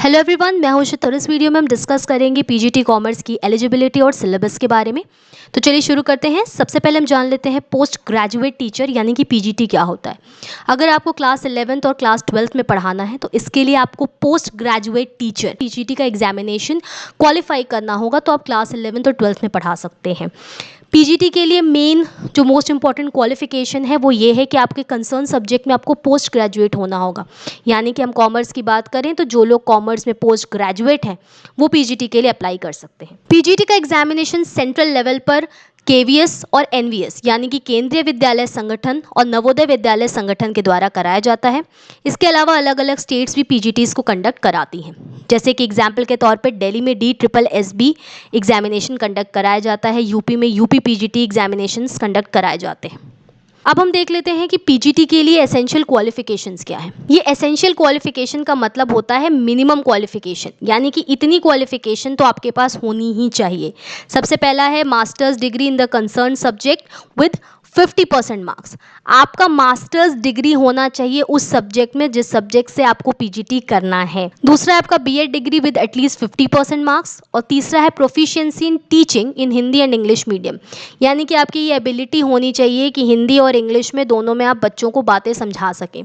Hello everyone, मैं हूं शितर। इस वीडियो में हम डिस्कस करेंगे पीजीटी कॉमर्स की एलिजिबिलिटी और सिलेबस के बारे में। तो चलिए शुरू करते हैं। सबसे पहले हम जान लेते हैं पोस्ट ग्रेजुएट टीचर यानी कि पीजीटी क्या होता है। अगर आपको क्लास 11th और क्लास 12th में पढ़ाना है तो इसके लिए आपको पोस्ट ग्रेजुएट टीचर पीजीटी का एग्जामिनेशन क्वालिफाई करना होगा, तो आप क्लास 11th और 12th में पढ़ा सकते हैं। पीजीटी के लिए मेन जो मोस्ट इंपॉर्टेंट क्वालिफिकेशन है वो ये है कि आपके कंसर्न सब्जेक्ट में आपको पोस्ट ग्रेजुएट होना होगा। यानी कि हम कॉमर्स की बात करें तो जो लोग कॉमर्स में पोस्ट ग्रेजुएट हैं वो पीजीटी के लिए अप्लाई कर सकते हैं। पीजीटी का एग्जामिनेशन सेंट्रल लेवल पर केवीएस और एनवीएस यानी कि केंद्रीय विद्यालय संगठन और नवोदय विद्यालय संगठन के द्वारा कराया जाता है। इसके अलावा अलग अलग स्टेट्स भी पीजीटीज को कंडक्ट कराती हैं। जैसे कि एग्जाम्पल के तौर पे दिल्ली में DSSB एग्जामिनेशन कंडक्ट कराया जाता है, यूपी में यूपी पीजीटी एग्जामिनेशंस कंडक्ट कराए जाते हैं। अब हम देख लेते हैं कि पीजीटी के लिए एसेंशियल क्वालिफिकेशंस क्या है। ये एसेंशियल क्वालिफिकेशन का मतलब होता है मिनिमम क्वालिफिकेशन, यानी कि इतनी क्वालिफिकेशन तो आपके पास होनी ही चाहिए। सबसे पहला है masters degree in the concern subject with 50% marks. आपका मास्टर्स डिग्री होना चाहिए उस सब्जेक्ट में जिस सब्जेक्ट से आपको पीजीटी करना है। दूसरा है आपका B Ed degree with at least 50% marks. और तीसरा है proficiency in teaching in Hindi and English medium, यानी कि आपकी ये एबिलिटी होनी चाहिए कि हिंदी और इंग्लिश में दोनों में आप बच्चों को बातें समझा सकें।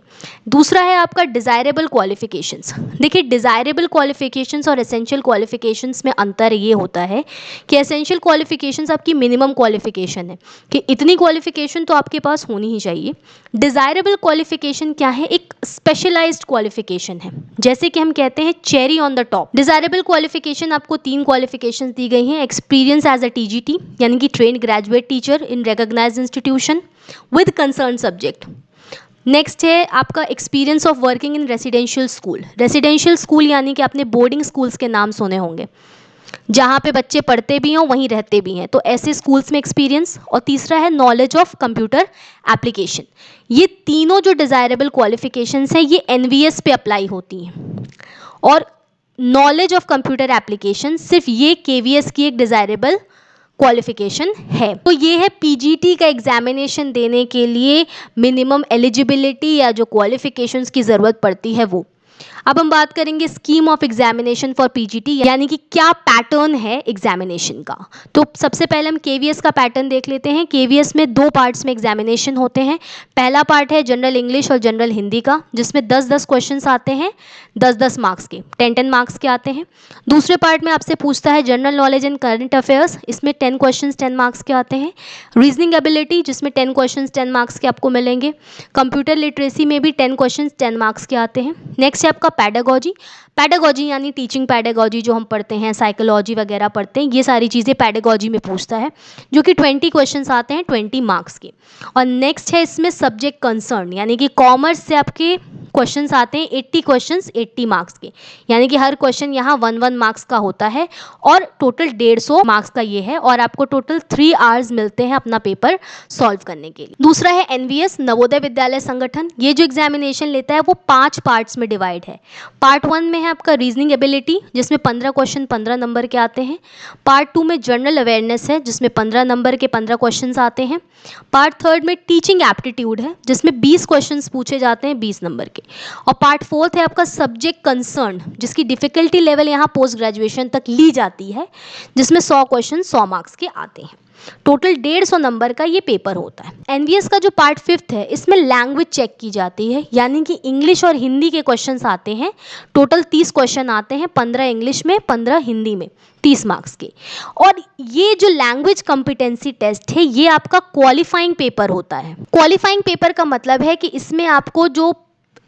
दूसरा है आपका डिज़ायरेबल क्वालिफिकेशंस। देखिए, डिज़ायरेबल क्वालिफिकेशंस और एसेंशियल क्वालिफिकेशंस में अंतर ये होता है कि एसेंशियल क्वालिफिकेशंस आपकी मिनिमम क्वालिफिकेशन है कि इतनी क्वालिफिकेशन तो आपके पास होनी ही चाहिए। डिज़ायरेबल क्वालिफिकेशन क्या है? एक स्पेशलाइज्ड क्वालिफिकेशन है, जैसे कि हम कहते हैं cherry on the top. Desirable qualification आपको 3 क्वालिफिकेशन दी गई हैं। एक्सपीरियंस एज अ टीजीटी यानी कि trained graduate teacher in recognised institution with concern subject. Next है आपका experience of working in residential school. Residential school यानी कि आपने बोर्डिंग स्कूल्स के नाम सुने होंगे, जहाँ पे बच्चे पढ़ते भी हों वहीं रहते भी हैं, तो ऐसे स्कूल्स में एक्सपीरियंस। और तीसरा है नॉलेज ऑफ कंप्यूटर एप्लीकेशन। ये तीनों जो डिज़ायरेबल क्वालिफिकेशंस हैं ये एनवीएस पे अप्लाई होती हैं, और नॉलेज ऑफ कंप्यूटर एप्लीकेशन सिर्फ ये केवीएस की एक डिज़ायरेबल क्वालिफिकेशन है। तो ये है पीजीटी का एग्जामिनेशन देने के लिए मिनिमम एलिजिबिलिटी या जो क्वालिफिकेशंस की ज़रूरत पड़ती है वो। अब हम बात करेंगे scheme of examination for PGT, यानी कि क्या पैटर्न है एग्जामिनेशन का। तो सबसे पहले हम केवीएस का पैटर्न देख लेते हैं। केवीएस में 2 पार्ट्स में एग्जामिनेशन होते हैं। पहला पार्ट है जनरल इंग्लिश और जनरल हिंदी का, जिसमें 10-10 क्वेश्चंस आते हैं, 10-10 मार्क्स के, 10-10 मार्क्स के आते हैं। दूसरे पार्ट में आपसे पूछता है general knowledge and current affairs, इसमें 10 क्वेश्चंस 10 मार्क्स के आते हैं। रीजनिंग एबिलिटी, जिसमें 10 क्वेश्चंस 10 मार्क्स के आपको मिलेंगे। कंप्यूटर लिटरेसी में भी 10 क्वेश्चंस 10 मार्क्स के आते हैं। नेक्स्ट है आपका पैडागोजी। पैडागोजी यानी टीचिंग पैडागोजी जो हम पढ़ते हैं, साइकोलॉजी वगैरह पढ़ते हैं, ये सारी चीज़ें पैडागोजी में पूछता है, जो कि 20 क्वेश्चंस आते हैं 20 मार्क्स के। और नेक्स्ट है इसमें सब्जेक्ट कंसर्न, यानी कि कॉमर्स से आपके क्वेश्चंस आते हैं 80 क्वेश्चंस 80 मार्क्स के, यानी कि हर क्वेश्चन यहाँ 1-1 मार्क्स का होता है और टोटल 150 मार्क्स का ये है, और आपको टोटल 3 आवर्स मिलते हैं अपना पेपर सॉल्व करने के लिए। दूसरा है एनवीएस, नवोदय विद्यालय संगठन। ये जो एग्जामिनेशन लेता है वो 5 पार्ट्स में डिवाइड है। पार्ट 1 में है आपका रीजनिंग एबिलिटी, जिसमें 15 क्वेश्चन 15 नंबर के आते हैं। पार्ट 2 में जनरल अवेयरनेस है, जिसमें 15 नंबर के 15 क्वेश्चन आते हैं। पार्ट 3 में टीचिंग एप्टीट्यूड है, जिसमें 20 क्वेश्चन पूछे जाते हैं 20 नंबर के। और पार्ट 4 है आपका सब्जेक्ट कंसर्न, जिसकी डिफिकल्टी लेवल यहाँ पोस्ट ग्रेजुएशन तक ली जाती है, जिसमें 100 क्वेश्चन 100 मार्क्स के आते हैं। टोटल 150 नंबर का ये पेपर होता है। एनवीएस का जो पार्ट 5 है इसमें लैंग्वेज चेक की जाती है, यानी कि इंग्लिश और हिंदी के क्वेश्चंस आते हैं। टोटल 30 क्वेश्चन आते हैं, 15 इंग्लिश में 15 हिंदी में, 30 मार्क्स के। और ये जो लैंग्वेज कॉम्पिटेंसी टेस्ट है ये आपका क्वालिफाइंग पेपर होता है। क्वालिफाइंग पेपर का मतलब है कि इसमें आपको जो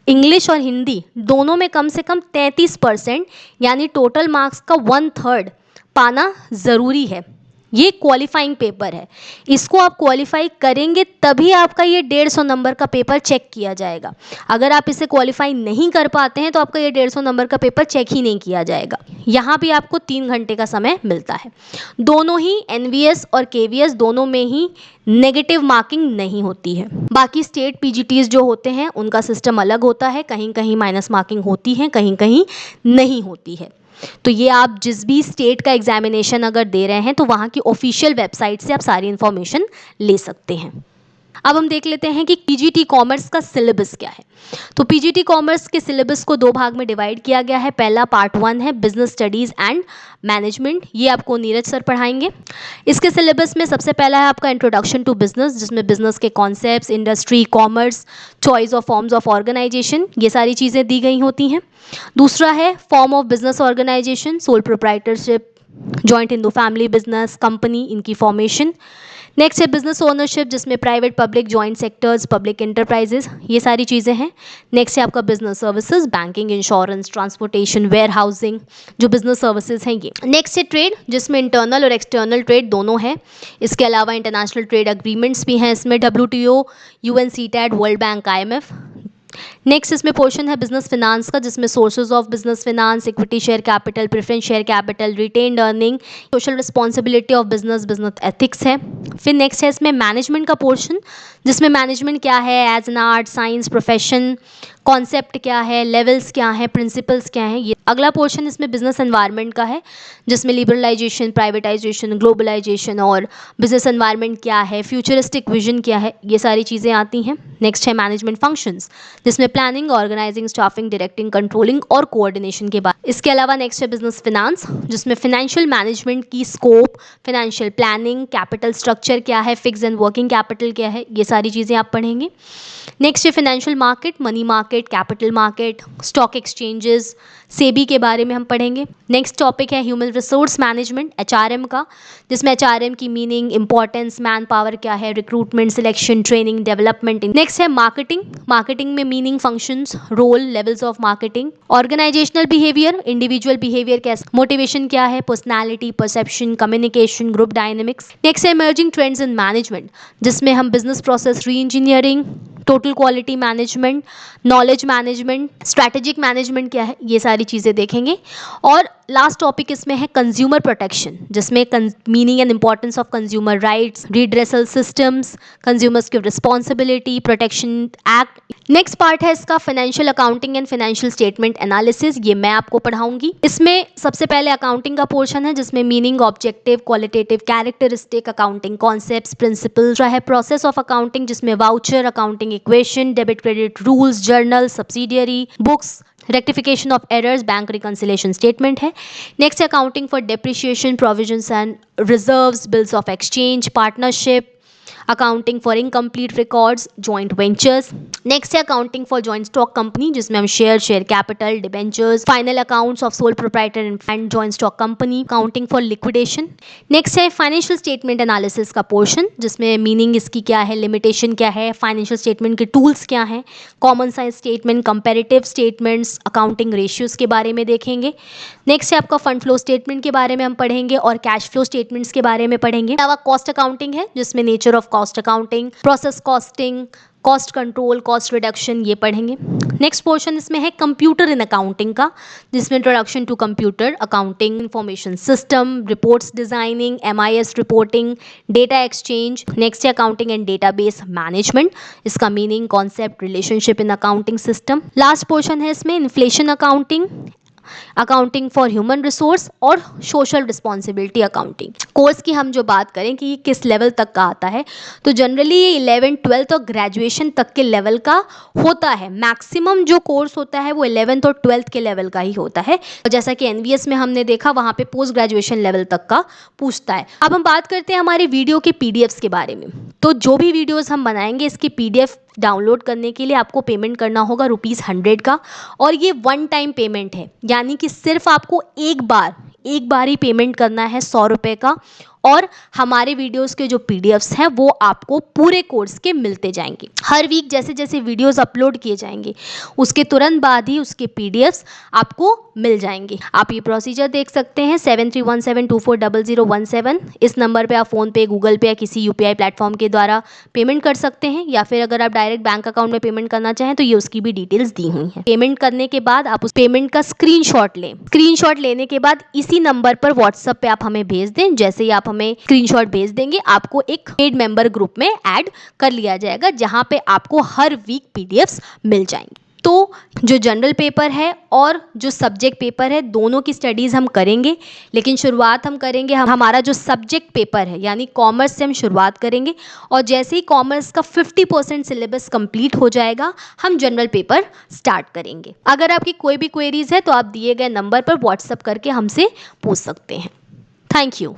इंग्लिश और हिंदी दोनों में कम से कम 33% यानी टोटल मार्क्स का 1/3 पाना ज़रूरी है। ये क्वालिफाइंग पेपर है, इसको आप क्वालिफाई करेंगे तभी आपका ये 150 नंबर का पेपर चेक किया जाएगा। अगर आप इसे क्वालिफाई नहीं कर पाते हैं तो आपका ये 150 नंबर का पेपर चेक ही नहीं किया जाएगा। यहाँ भी आपको 3 घंटे का समय मिलता है। दोनों ही एनवीएस और केवीएस दोनों में ही नेगेटिव मार्किंग नहीं होती है। बाकी स्टेट पीजीटीज जो होते हैं उनका सिस्टम अलग होता है, कहीं कहीं माइनस मार्किंग होती है, कहीं कहीं नहीं होती है। तो ये आप जिस भी स्टेट का एग्जामिनेशन अगर दे रहे हैं तो वहाँ की ऑफिशियल वेबसाइट से आप सारी इन्फॉर्मेशन ले सकते हैं। अब हम देख लेते हैं कि पीजीटी कॉमर्स का सिलेबस क्या है। तो पीजीटी कॉमर्स के सिलेबस को दो भाग में डिवाइड किया गया है। पहला पार्ट 1 है बिजनेस स्टडीज एंड मैनेजमेंट, ये आपको नीरज सर पढ़ाएंगे। इसके सिलेबस में सबसे पहला है आपका इंट्रोडक्शन टू बिजनेस, जिसमें बिजनेस के concepts, industry, commerce, choice of forms of organisation, ये सारी चीज़ें दी गई होती हैं। दूसरा है form of business organisation, sole proprietorship, joint Hindu family business, company, इनकी फॉर्मेशन। नेक्स्ट है बिजनेस ओनरशिप, जिसमें private, public, joint sectors, public enterprises, ये सारी चीज़ें हैं। नेक्स्ट है आपका business services, banking, insurance, transportation, warehousing, जो बिजनेस सर्विसेज हैं ये। नेक्स्ट है ट्रेड, जिसमें इंटरनल और एक्सटर्नल ट्रेड दोनों है। इसके अलावा इंटरनेशनल ट्रेड एग्रीमेंट्स भी हैं इसमें, WTO, UNCTAD, world bank, IMF। Next इसमें पोर्शन है बिजनेस फिनांस का, जिसमें sources of business finance, equity share capital, preference share capital, retained earning, social responsibility of business, business ethics है। फिर नेक्स्ट है इसमें मैनेजमेंट का पोर्शन, जिसमें मैनेजमेंट क्या है as an art, science, profession, concept क्या है, लेवल्स क्या हैं, प्रिंसिपल्स क्या हैं ये। अगला पोर्शन इसमें बिजनेस एनवायरनमेंट का है, जिसमें लिबरलाइजेशन, प्राइवेटाइजेशन, ग्लोबलाइजेशन और बिजनेस एनवायरनमेंट क्या है, फ्यूचरिस्टिक विजन क्या है, ये सारी चीज़ें आती हैं। नेक्स्ट है मैनेजमेंट फंक्शंस, जिसमें planning, organising, staffing, directing, controlling और कोऑर्डिनेशन के बाद। इसके अलावा नेक्स्ट है बिजनेस फिनांस, जिसमें फाइनेंशियल मैनेजमेंट की scope, financial planning, capital structure क्या है, फिक्स एंड वर्किंग कैपिटल क्या है, ये सारी चीज़ें आप पढ़ेंगे। नेक्स्ट है financial market, money market, capital market, stock exchanges, SEBI के बारे में हम पढ़ेंगे। नेक्स्ट टॉपिक है ह्यूमन रिसोर्स मैनेजमेंट, HRM का, जिसमें HRM की मीनिंग, इंपॉर्टेंस, मैन पावर क्या है, recruitment, selection, training, development. Next है मार्केटिंग, मार्केटिंग में meaning, functions, role, levels of marketing. Organisational behaviour, individual behaviour कैसे, मोटिवेशन क्या है, personality, perception, communication, group dynamics. Next है इमर्जिंग ट्रेंड्स इन मैनेजमेंट, जिसमें हम business process reengineering, total quality management, knowledge management, strategic management क्या है, ये सारी चीज़ें देखेंगे। और लास्ट टॉपिक इसमें है कंज्यूमर प्रोटेक्शन, जिसमें meaning and importance of consumer rights, redressal systems, consumers की responsibility, protection act. Next part है इसका financial accounting and financial statement analysis, ये मैं आपको पढ़ाऊंगी। इसमें सबसे पहले अकाउंटिंग का पोर्शन है, जिसमें meaning, objective, qualitative, characteristic, accounting concepts, principles है। प्रोसेस ऑफ अकाउंटिंग, जिसमें voucher, accounting equation, debit credit rules, journal, subsidiary, books, rectification of errors, bank reconciliation statement है। Next accounting for depreciation, provisions and reserves, bills of exchange, partnership, accounting for incomplete records, joint ventures. Next है accounting for joint stock company, जिसमें हम share capital, debentures, final accounts of sole proprietor and joint stock company, accounting for liquidation. Next है financial statement analysis का portion, जिसमें meaning इसकी क्या है, limitation क्या है, फाइनेंशियल स्टेटमेंट के टूल्स क्या हैं, common science statement, comparative statements, accounting ratios के बारे में देखेंगे। नेक्स्ट है आपका फंड फ्लो स्टेटमेंट के बारे में हम पढ़ेंगे और कैश फ्लो स्टेटमेंट्स के बारे में पढ़ेंगे। अलावा कॉस्ट अकाउंटिंग है, जिसमें nature of cost accounting, process costing, cost control, cost reduction, ये पढ़ेंगे। नेक्स्ट पोर्शन इसमें है कंप्यूटर इन अकाउंटिंग का, जिसमें introduction to computer, accounting, information system, reports designing, MIS reporting, data exchange. Next है अकाउंटिंग एंड डेटाबेस मैनेजमेंट, इसका meaning, concept, relationship in accounting system. Last portion है इसमें inflation accounting, accounting for human resource और social responsibility accounting. Course की हम जो बात करें कि ये किस लेवल तक का आता है, तो जनरली ये 11th 12th और ग्रेजुएशन तक के लेवल का होता है। मैक्सिमम जो कोर्स होता है वो 11th और 12th के लेवल का ही होता है, और जैसा कि NVS में हमने देखा वहाँ पे पोस्ट ग्रेजुएशन लेवल तक का पूछता है। अब हम बात करते हैं हमारे वीडियो के PDFs के बारे में। तो जो भी वीडियोज़ हम बनाएंगे इसकी PDF डाउनलोड करने के लिए आपको पेमेंट करना होगा ₹100 का, और ये वन टाइम पेमेंट है, यानी कि सिर्फ आपको एक बार ही पेमेंट करना है ₹100 का, और हमारे वीडियोस के जो PDFs हैं वो आपको पूरे कोर्स के मिलते जाएंगे। हर वीक जैसे जैसे वीडियोस अपलोड किए जाएंगे उसके तुरंत बाद ही उसके PDFs आपको मिल जाएंगे। आप ये प्रोसीजर देख सकते हैं 7317240017। इस नंबर पे आप फ़ोन पे, गूगल पे या किसी UPI प्लेटफॉर्म के द्वारा पेमेंट कर सकते हैं, या फिर अगर आप डायरेक्ट बैंक अकाउंट में पेमेंट करना चाहें तो ये उसकी भी डिटेल्स दी हुई हैं। पेमेंट करने के बाद आप उस पेमेंट का स्क्रीनशॉट लें। स्क्रीनशॉट लेने के बाद इसी नंबर पर व्हाट्सएप पे आप हमें भेज दें। जैसे ही आप हमें स्क्रीनशॉट भेज देंगे आपको एक पेड मेंबर ग्रुप में ऐड कर लिया जाएगा, जहां पे आपको हर वीक PDFs मिल जाएंगे। तो जो जनरल पेपर है और जो सब्जेक्ट पेपर है दोनों की स्टडीज़ हम करेंगे, लेकिन शुरुआत हम करेंगे हमारा जो सब्जेक्ट पेपर है यानी कॉमर्स से हम शुरुआत करेंगे, और जैसे ही कॉमर्स का 50% सिलेबस कंप्लीट हो जाएगा हम जनरल पेपर स्टार्ट करेंगे। अगर आपकी कोई भी क्वेरीज है तो आप दिए गए नंबर पर व्हाट्सएप करके हमसे पूछ सकते हैं। Thank you.